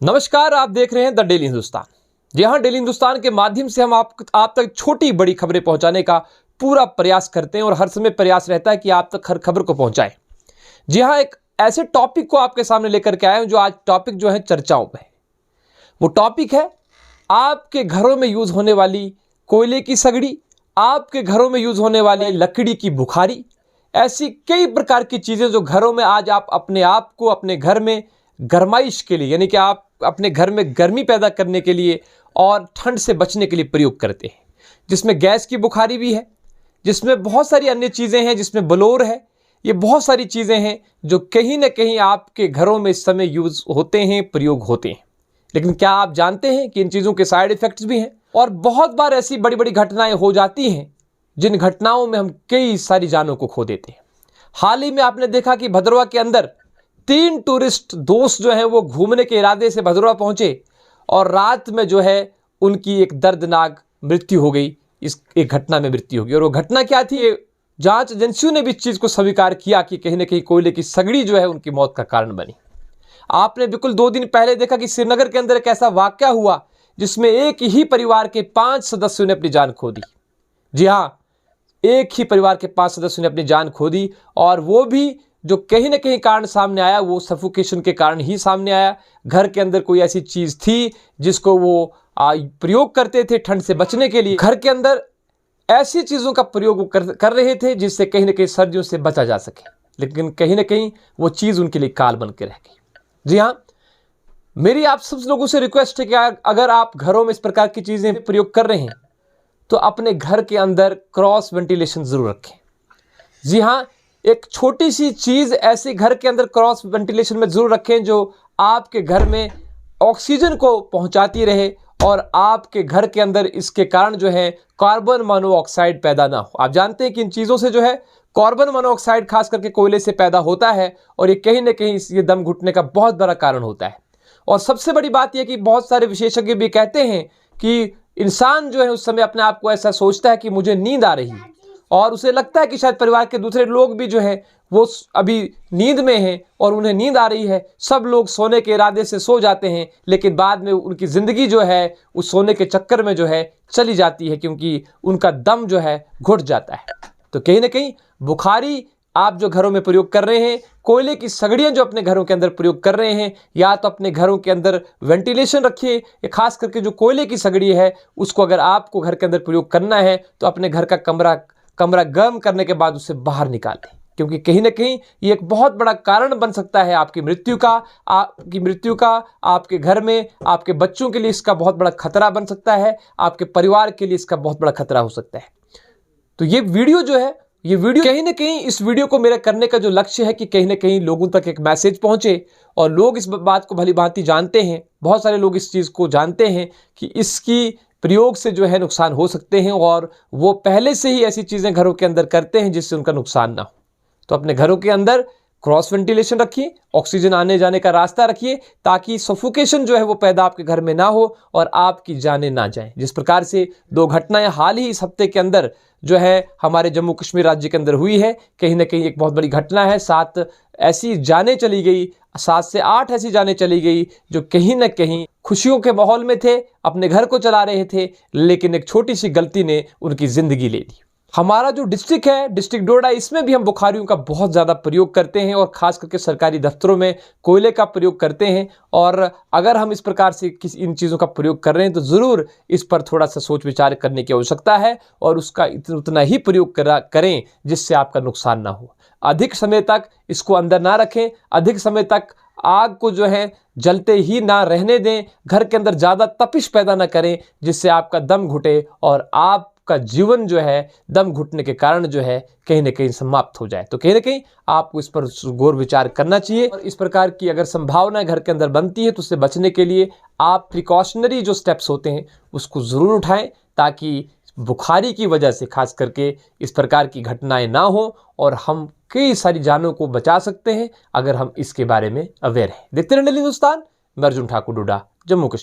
नमस्कार, आप देख रहे हैं द डेली हिंदुस्तान। जी हाँ, डेली हिंदुस्तान के माध्यम से हम आप तक छोटी बड़ी खबरें पहुंचाने का पूरा प्रयास करते हैं और हर समय प्रयास रहता है कि आप तक हर खबर को पहुंचाएं। जी हाँ, एक ऐसे टॉपिक को आपके सामने लेकर के आए हैं जो आज टॉपिक जो है चर्चाओं में है। वो टॉपिक है आपके घरों में यूज होने वाली कोयले की सगड़ी, आपके घरों में यूज होने वाली लकड़ी की बुखारी। ऐसी कई प्रकार की चीजें जो घरों में आज आप अपने आप को अपने घर में गरमाइश के लिए, यानी कि आप अपने घर में गर्मी पैदा करने के लिए और ठंड से बचने के लिए प्रयोग करते हैं, जिसमें गैस की बुखारी भी है, जिसमें बहुत सारी अन्य चीज़ें हैं, जिसमें ब्लोअर है। ये बहुत सारी चीज़ें हैं जो कहीं ना कहीं आपके घरों में इस समय यूज़ होते हैं, प्रयोग होते हैं। लेकिन क्या आप जानते हैं कि इन चीज़ों के साइड इफ़ेक्ट्स भी हैं? और बहुत बार ऐसी बड़ी बड़ी घटनाएं हो जाती हैं जिन घटनाओं में हम कई सारी जानों को खो देते हैं। हाल ही में आपने देखा कि भदरवा के अंदर 3 टूरिस्ट दोस्त जो हैं वो घूमने के इरादे से भदरवा पहुंचे और रात में जो है उनकी एक दर्दनाक मृत्यु हो गई। इस एक घटना में मृत्यु हो गई। और वो घटना क्या थी? जांच एजेंसियों ने भी इस चीज़ को स्वीकार किया कि कहीं ना कहीं कोयले की सगड़ी जो है उनकी मौत का कारण बनी। आपने बिल्कुल 2 दिन पहले देखा कि श्रीनगर के अंदर एक ऐसा वाकया हुआ जिसमें एक ही परिवार के 5 सदस्यों ने अपनी जान खो दी। जी हाँ, एक ही परिवार के 5 सदस्यों ने अपनी जान खो दी, और वो भी जो कहीं ना कहीं कारण सामने आया वो सफोकेशन के कारण ही सामने आया। घर के अंदर कोई ऐसी चीज़ थी जिसको वो प्रयोग करते थे ठंड से बचने के लिए। घर के अंदर ऐसी चीज़ों का प्रयोग कर रहे थे जिससे कहीं ना कहीं सर्दियों से बचा जा सके, लेकिन कहीं ना कहीं वो चीज़ उनके लिए काल बन के रह गई। जी हाँ, मेरी आप सब लोगों से रिक्वेस्ट है कि अगर आप घरों में इस प्रकार की चीज़ें प्रयोग कर रहे हैं तो अपने घर के अंदर क्रॉस वेंटिलेशन ज़रूर रखें। जी हाँ, एक छोटी सी चीज़ ऐसे घर के अंदर क्रॉस वेंटिलेशन में ज़रूर रखें जो आपके घर में ऑक्सीजन को पहुंचाती रहे और आपके घर के अंदर इसके कारण जो है कार्बन मोनोऑक्साइड पैदा ना हो। आप जानते हैं कि इन चीज़ों से जो है कार्बन मोनोऑक्साइड खास करके कोयले से पैदा होता है और ये कहीं ना कहीं ये दम घुटने का बहुत बड़ा कारण होता है। और सबसे बड़ी बात यह कि बहुत सारे विशेषज्ञ भी कहते हैं कि इंसान जो है उस समय अपने आप को ऐसा सोचता है कि मुझे नींद आ रही है, और उसे लगता है कि शायद परिवार के दूसरे लोग भी जो है वो अभी नींद में हैं और उन्हें नींद आ रही है। सब लोग सोने के इरादे से सो जाते हैं, लेकिन बाद में उनकी ज़िंदगी जो है उस सोने के चक्कर में जो है चली जाती है, क्योंकि उनका दम जो है घुट जाता है। तो कहीं ना कहीं बुखारी आप जो घरों में प्रयोग कर रहे हैं, कोयले की सगड़ियाँ जो अपने घरों के अंदर प्रयोग कर रहे हैं, या तो अपने घरों के अंदर वेंटिलेशन रखिए, या खास करके जो कोयले की सगड़ी है उसको अगर आपको घर के अंदर प्रयोग करना है तो अपने घर का कमरा गर्म करने के बाद उसे बाहर निकाल दें, क्योंकि कहीं ना कहीं ये एक बहुत बड़ा कारण बन सकता है आपकी मृत्यु का। आपके घर में आपके बच्चों के लिए इसका बहुत बड़ा खतरा बन सकता है, आपके परिवार के लिए इसका बहुत बड़ा खतरा हो सकता है। तो ये वीडियो जो है, ये वीडियो कहीं ना कहीं, इस वीडियो को मेरे करने का जो लक्ष्य है कि कहीं ना कहीं लोगों तक एक मैसेज पहुंचे और लोग इस बात को भली भांति जानते हैं। बहुत सारे लोग इस चीज़ को जानते हैं कि इसकी प्रयोग से जो है नुकसान हो सकते हैं, और वो पहले से ही ऐसी चीज़ें घरों के अंदर करते हैं जिससे उनका नुकसान ना हो। तो अपने घरों के अंदर क्रॉस वेंटिलेशन रखिए, ऑक्सीजन आने जाने का रास्ता रखिए, ताकि सफोकेशन जो है वो पैदा आपके घर में ना हो और आपकी जानें ना जाएं। जिस प्रकार से 2 घटनाएं हाल ही इस हफ्ते के अंदर जो है हमारे जम्मू कश्मीर राज्य के अंदर हुई है, कहीं ना कहीं एक बहुत बड़ी घटना है। 7 ऐसी जानें चली गई, 7 से 8 ऐसी जानें चली गई जो कहीं ना कहीं खुशियों के माहौल में थे, अपने घर को चला रहे थे, लेकिन एक छोटी सी गलती ने उनकी ज़िंदगी ले ली। हमारा जो डिस्ट्रिक्ट है, डिस्ट्रिक्ट डोडा, इसमें भी हम बुखारियों का बहुत ज़्यादा प्रयोग करते हैं और ख़ास करके सरकारी दफ्तरों में कोयले का प्रयोग करते हैं। और अगर हम इस प्रकार से इन चीज़ों का प्रयोग कर रहे हैं तो ज़रूर इस पर थोड़ा सा सोच विचार करने की आवश्यकता है, और उसका उतना ही प्रयोग करें जिससे आपका नुकसान ना हो। अधिक समय तक इसको अंदर ना रखें, अधिक समय तक आग को जो है जलते ही ना रहने दें, घर के अंदर ज़्यादा तपिश पैदा ना करें जिससे आपका दम घुटे और आपका जीवन जो है दम घुटने के कारण जो है कहीं ना कहीं समाप्त हो जाए। तो कहीं ना कहीं आपको इस पर गौर विचार करना चाहिए, और इस प्रकार की अगर संभावना घर के अंदर बनती है तो उससे बचने के लिए आप प्रिकॉशनरी जो स्टेप्स होते हैं उसको ज़रूर उठाएं, ताकि बुखारी की वजह से खास करके इस प्रकार की घटनाएं ना हो और हम कई सारी जानों को बचा सकते हैं अगर हम इसके बारे में अवेयर हैं। देखते रहें डेली हिंदुस्तान। मैं अर्जुन ठाकुर डोडा, जम्मू कश्मीर।